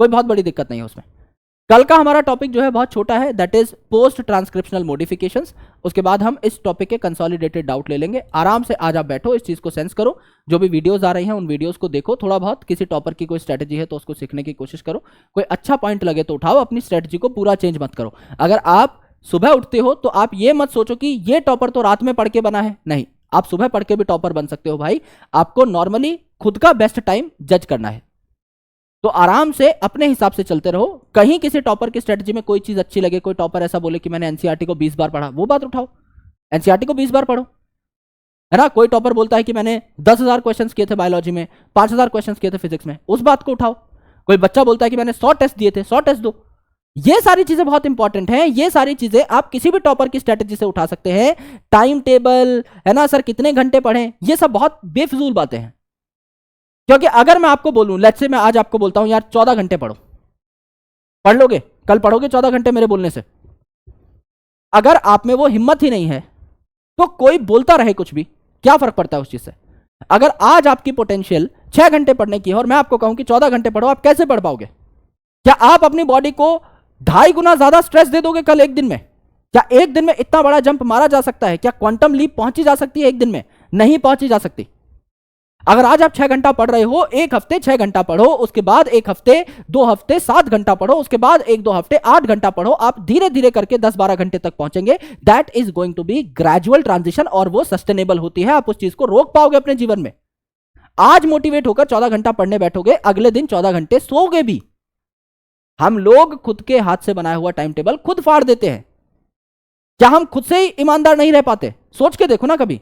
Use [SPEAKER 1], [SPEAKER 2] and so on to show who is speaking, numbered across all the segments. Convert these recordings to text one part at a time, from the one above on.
[SPEAKER 1] कोई बहुत बड़ी दिक्कत नहीं है उसमें। कल का हमारा टॉपिक जो है बहुत छोटा है, that is post transcriptional modifications. उसके बाद हम इस टॉपिक के कंसोलिडेटेड डाउट ले लेंगे। आराम से आज आप बैठो, इस चीज को सेंस करो, जो भी वीडियोस आ रही हैं उन वीडियोस को देखो, थोड़ा बहुत किसी टॉपर की कोई स्ट्रेटजी है तो उसको सीखने की कोशिश करो, कोई अच्छा पॉइंट लगे तो उठाओ, अपनी स्ट्रेटजी को पूरा चेंज मत करो। अगर आप सुबह उठते हो तो आप ये मत सोचो कि ये टॉपर तो रात में पढ़ के बना है, नहीं, आप सुबह पढ़ के भी टॉपर बन सकते हो भाई। आपको नॉर्मली खुद का बेस्ट टाइम जज करना है, तो आराम से अपने हिसाब से चलते रहो। कहीं किसी टॉपर की स्ट्रेटजी में कोई चीज अच्छी लगे, कोई टॉपर ऐसा बोले कि मैंने एनसीईआरटी को 20 बार पढ़ा, वो बात उठाओ, एनसीईआरटी को 20 बार पढ़ो, है ना। कोई टॉपर बोलता है कि मैंने 10,000 क्वेश्चंस किए थे बायोलॉजी में, 5,000 क्वेश्चंस किए थे फिजिक्स में, उस बात को उठाओ। कोई बच्चा बोलता है कि मैंने 100 टेस्ट दिए थे, 100 टेस्ट दो। ये सारी चीजें बहुत इंपॉर्टेंट हैं, ये सारी चीजें आप किसी भी टॉपर की स्ट्रेटजी से उठा सकते हैं। टाइम टेबल, है ना सर, कितने घंटे पढ़ें, ये सब बहुत बेफिजूल बातें हैं। क्योंकि अगर मैं आपको बोलूं, लेट्स से मैं आज आपको बोलता हूं यार 14 घंटे पढ़ो, पढ़ लोगे? कल पढ़ोगे 14 घंटे मेरे बोलने से? अगर आप में वो हिम्मत ही नहीं है तो कोई बोलता रहे कुछ भी, क्या फर्क पड़ता है उस चीज से? अगर आज आपकी पोटेंशियल 6 घंटे पढ़ने की है और मैं आपको कहूं कि 14 घंटे पढ़ो, आप कैसे पढ़ पाओगे? क्या आप अपनी बॉडी को 2.5 गुना ज्यादा स्ट्रेस दे दोगे कल एक दिन में? क्या एक दिन में इतना बड़ा जंप मारा जा सकता है? क्या क्वांटम लीप पहुंची जा सकती है एक दिन में? नहीं पहुंची जा सकती। अगर आज आप 6 घंटा पढ़ रहे हो, एक हफ्ते 6 घंटा पढ़ो, उसके बाद एक हफ्ते 2 हफ्ते 7 घंटा पढ़ो, उसके बाद 1-2 हफ्ते 8 घंटा पढ़ो, आप धीरे धीरे करके 10-12 घंटे तक पहुंचेंगे। That is going to be gradual transition, और वो सस्टेनेबल होती है। आप उस चीज को रोक पाओगे अपने जीवन में। आज मोटिवेट होकर 14 घंटा पढ़ने बैठोगे, अगले दिन 14 घंटे सोओगे भी। हम लोग खुद के हाथ से बनाया हुआ टाइम टेबल खुद फाड़ देते हैं। क्या हम खुद से ही ईमानदार नहीं रह पाते? सोच के देखो ना कभी।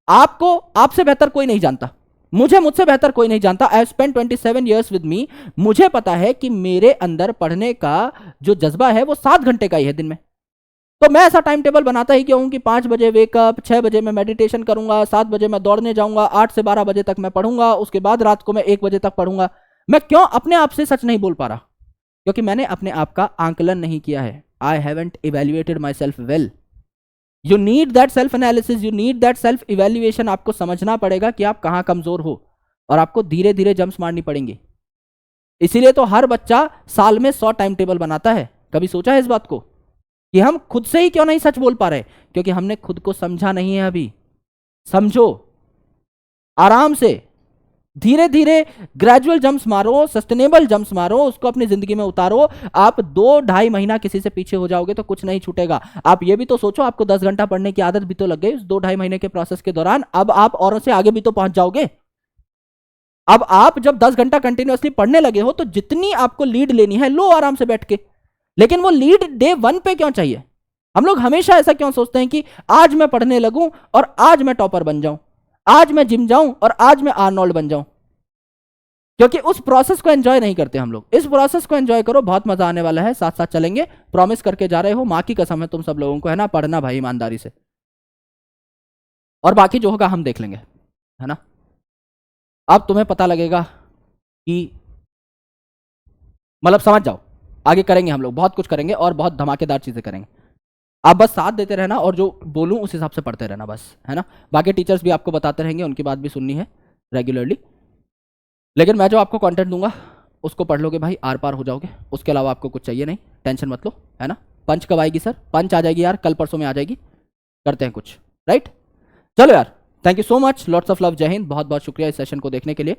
[SPEAKER 1] आपको आपसे बेहतर कोई नहीं जानता, मुझसे बेहतर कोई नहीं जानता। I have spent 27 years with me. मुझे पता है कि मेरे अंदर पढ़ने का जो जज्बा है वो 7 घंटे का ही है दिन में। तो मैं ऐसा टाइम टेबल बनाता ही क्यों हूं कि 5 बजे वेकअप, 6 बजे मैं मेडिटेशन करूंगा, 7 बजे मैं दौड़ने जाऊंगा, 8 से 12 बजे तक मैं पढ़ूंगा, उसके बाद रात को मैं 1 बजे तक पढ़ूंगा। मैं क्यों अपने आप से सच नहीं बोल पा रहा? क्योंकि मैंने अपने आप का आंकलन नहीं किया है। I haven't evaluated my self well. You need that self analysis, you need that self evaluation. आपको समझना पड़ेगा कि आप कहां कमजोर हो, और आपको धीरे धीरे जंप्स मारनी पड़ेंगी। इसीलिए तो हर बच्चा साल में 100 टाइम टेबल बनाता है। कभी सोचा है इस बात को कि हम खुद से ही क्यों नहीं सच बोल पा रहे? क्योंकि हमने खुद को समझा नहीं है अभी। समझो, आराम से धीरे धीरे ग्रेजुअल जंप्स मारो, सस्टेनेबल जंप्स मारो, उसको अपनी जिंदगी में उतारो। आप 2-2.5 महीना किसी से पीछे हो जाओगे तो कुछ नहीं छूटेगा। आप ये भी तो सोचो, आपको 10 घंटा पढ़ने की आदत भी तो लग गई उस 2-2.5 महीने के प्रोसेस के दौरान। अब आप औरों से आगे भी तो पहुंच जाओगे। अब आप जब 10 घंटा कंटिन्यूअसली पढ़ने लगे हो तो जितनी आपको लीड लेनी है लो आराम से बैठ के। लेकिन वो लीड डे 1 पे क्यों चाहिए? हम लोग हमेशा ऐसा क्यों सोचते हैं कि आज मैं पढ़ने लगूं और आज मैं टॉपर बन जाऊं, आज मैं जिम जाऊं और आज मैं आर्नोल्ड बन जाऊं? क्योंकि उस प्रोसेस को एंजॉय नहीं करते हम लोग। इस प्रोसेस को एंजॉय करो, बहुत मजा आने वाला है, साथ साथ चलेंगे, प्रॉमिस करके जा रहे हो, मां की कसम है तुम सब लोगों को, है ना। पढ़ना भाई ईमानदारी से, और बाकी जो होगा हम देख लेंगे, है ना। अब तुम्हें पता लगेगा कि मतलब समझ जाओ, आगे करेंगे हम लोग, बहुत कुछ करेंगे और बहुत धमाकेदार चीजें करेंगे। आप बस साथ देते रहना और जो बोलूं उस हिसाब से पढ़ते रहना बस, है ना। बाकी टीचर्स भी आपको बताते रहेंगे, उनकी बात भी सुननी है रेगुलरली। लेकिन मैं जो आपको कंटेंट दूंगा उसको पढ़ लोगे भाई, आर पार हो जाओगे। उसके अलावा आपको कुछ चाहिए नहीं, टेंशन मत लो, है ना। पंच कब आएगी सर? पंच आ जाएगी यार, कल परसों में आ जाएगी, करते हैं कुछ, राइट। चलो यार, thank you so much, lots of love, जय हिंद। बहुत बहुत शुक्रिया इस सेशन को देखने के लिए।